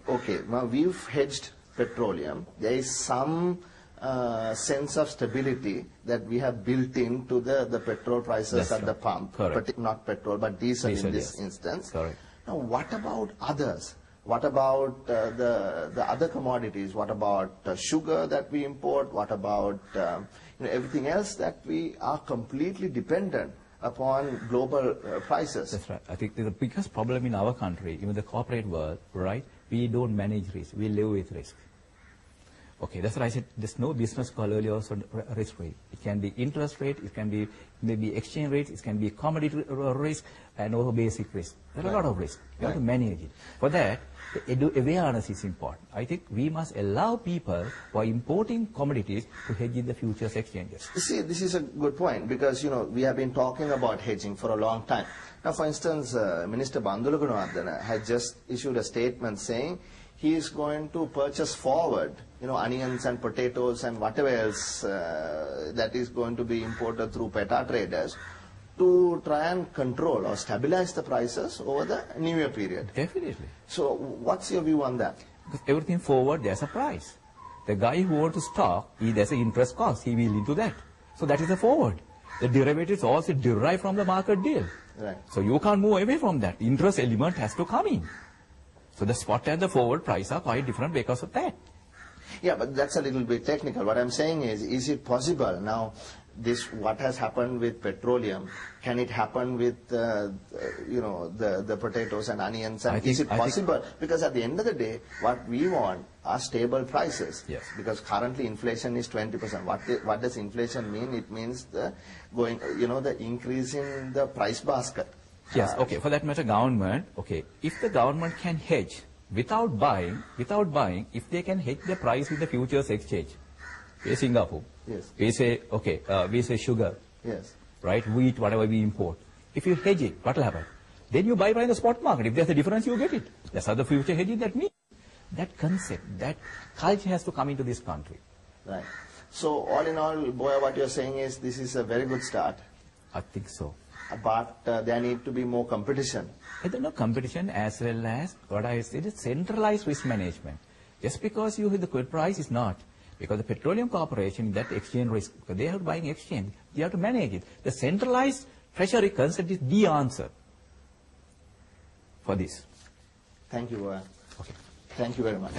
Okay, now we've hedged petroleum. There is some sense of stability that we have built into the petrol prices at the pump. Correct. Not petrol, but diesel in this instance. Correct. Now, what about others? What about the other commodities? What about sugar that we import? What about everything else that we are completely dependent upon global prices? That's right. I think the biggest problem in our country, even the corporate world, right, we don't manage risk. We live with risk. Okay, that's what I said. There's no business called earlier also risk rate. It can be interest rate, it can be maybe exchange rate, it can be commodity risk, and also basic risk. There are a lot of risk. You have to manage it. For that, awareness is important. I think we must allow people who are importing commodities to hedge in the futures exchanges. You see, this is a good point because, we have been talking about hedging for a long time. Now, for instance, Minister Bandula Gunawardena had just issued a statement saying he is going to purchase forward, onions and potatoes and whatever else that is going to be imported through PETA traders to try and control or stabilize the prices over the New Year period. Definitely. So what's your view on that? Because everything forward, there's a price. The guy who wants to stock, there's an interest cost, he will into that. So that is a forward. The derivatives also derive from the market deal. Right. So you can't move away from that. Interest element has to come in. So the spot and the forward price are quite different because of that. Yeah, but that's a little bit technical. What I'm saying is it possible now, what has happened with petroleum, can it happen with, the potatoes and onions? And is it possible? Because at the end of the day, what we want are stable prices. Yes. Because currently inflation is 20%. What does inflation mean? It means the increase in the price basket. Yes, okay. For that matter, government, okay, if the government can hedge without buying, if they can hedge the price with the futures exchange, say Singapore, yes. We say sugar, yes, right, wheat, whatever we import. If you hedge it, what will happen? Then you buy in the spot market. If there's a difference, you get it. That's how the future hedging that means. That concept, that culture has to come into this country. Right. So all in all, Boya, what you're saying is this is a very good start. I think so. But there need to be more competition. There's no competition as well as what I said is centralized risk management. Just because you hit the good price is not. Because the Petroleum Corporation, that exchange risk, because they are buying exchange, they have to manage it. The centralized treasury concept is the answer for this. Thank you. Okay. Thank you very much.